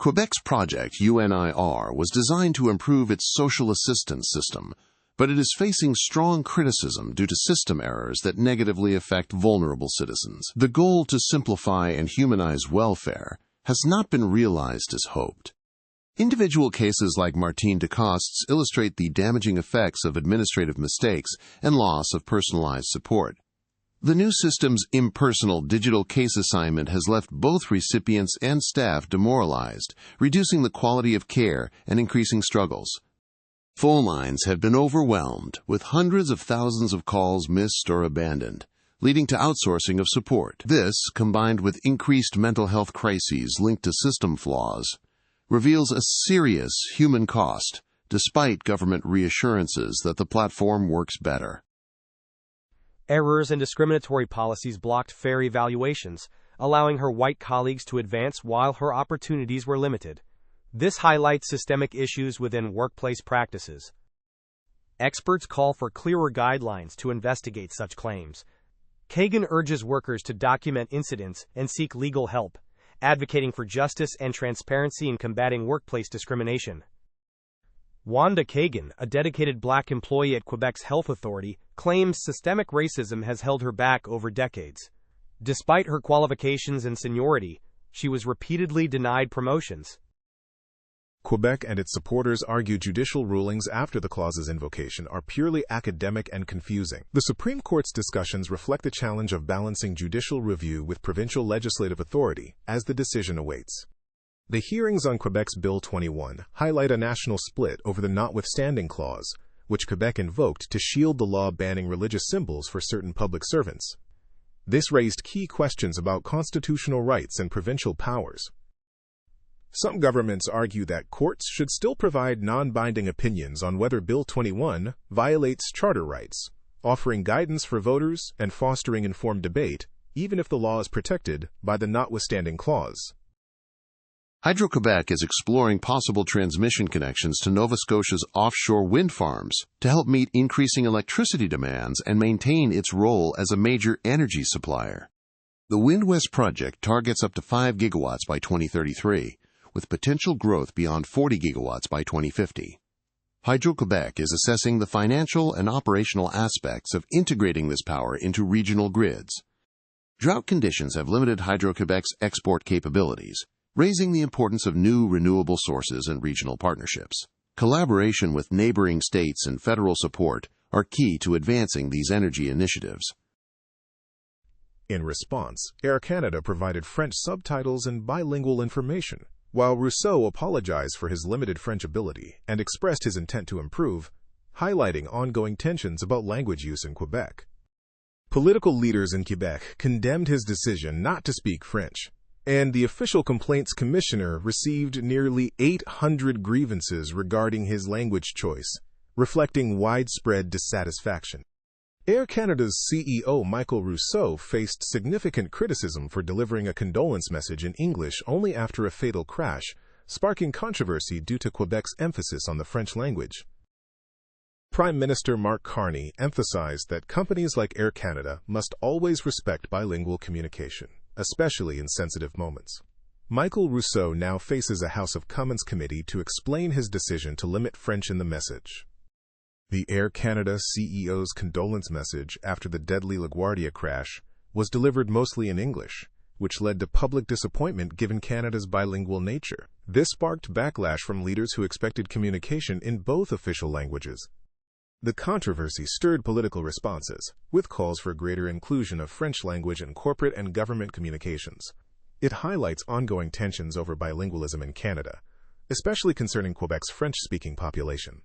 Quebec's project, UNIR, was designed to improve its social assistance system, but it is facing strong criticism due to system errors that negatively affect vulnerable citizens. The goal to simplify and humanize welfare has not been realized as hoped. Individual cases like Martine Decost's illustrate the damaging effects of administrative mistakes and loss of personalized support. The new system's impersonal digital case assignment has left both recipients and staff demoralized, reducing the quality of care and increasing struggles. Phone lines have been overwhelmed, with hundreds of thousands of calls missed or abandoned, leading to outsourcing of support. This, combined with increased mental health crises linked to system flaws, reveals a serious human cost, despite government reassurances that the platform works better. Errors and discriminatory policies blocked fair evaluations, allowing her white colleagues to advance while her opportunities were limited. This highlights systemic issues within workplace practices. Experts call for clearer guidelines to investigate such claims. Kagan urges workers to document incidents and seek legal help, advocating for justice and transparency in combating workplace discrimination. Wanda Kagan, a dedicated black employee at Quebec's health authority, claims systemic racism has held her back over decades. Despite her qualifications and seniority, she was repeatedly denied promotions. Quebec and its supporters argue judicial rulings after the clause's invocation are purely academic and confusing. The Supreme Court's discussions reflect the challenge of balancing judicial review with provincial legislative authority as the decision awaits. The hearings on Quebec's Bill 21 highlight a national split over the notwithstanding clause, which Quebec invoked to shield the law banning religious symbols for certain public servants. This raised key questions about constitutional rights and provincial powers. Some governments argue that courts should still provide non-binding opinions on whether Bill 21 violates charter rights, offering guidance for voters and fostering informed debate, even if the law is protected by the notwithstanding clause. Hydro-Québec is exploring possible transmission connections to Nova Scotia's offshore wind farms to help meet increasing electricity demands and maintain its role as a major energy supplier. The Wind West project targets up to 5 gigawatts by 2033, with potential growth beyond 40 gigawatts by 2050. Hydro-Québec is assessing the financial and operational aspects of integrating this power into regional grids. Drought conditions have limited Hydro-Québec's export capabilities, raising the importance of new renewable sources and regional partnerships. Collaboration with neighboring states and federal support are key to advancing these energy initiatives. In response, Air Canada provided French subtitles and bilingual information, while Rousseau apologized for his limited French ability and expressed his intent to improve, highlighting ongoing tensions about language use in Quebec. Political leaders in Quebec condemned his decision not to speak French, and the Official Complaints Commissioner received nearly 800 grievances regarding his language choice, reflecting widespread dissatisfaction. Air Canada's CEO Michael Rousseau faced significant criticism for delivering a condolence message in English only after a fatal crash, sparking controversy due to Quebec's emphasis on the French language. Prime Minister Mark Carney emphasized that companies like Air Canada must always respect bilingual communication, especially in sensitive moments. Michael Rousseau now faces a House of Commons committee to explain his decision to limit French in the message. The Air Canada CEO's condolence message after the deadly LaGuardia crash was delivered mostly in English, which led to public disappointment given Canada's bilingual nature. This sparked backlash from leaders who expected communication in both official languages. The controversy stirred political responses, with calls for greater inclusion of French language in corporate and government communications. It highlights ongoing tensions over bilingualism in Canada, especially concerning Quebec's French-speaking population.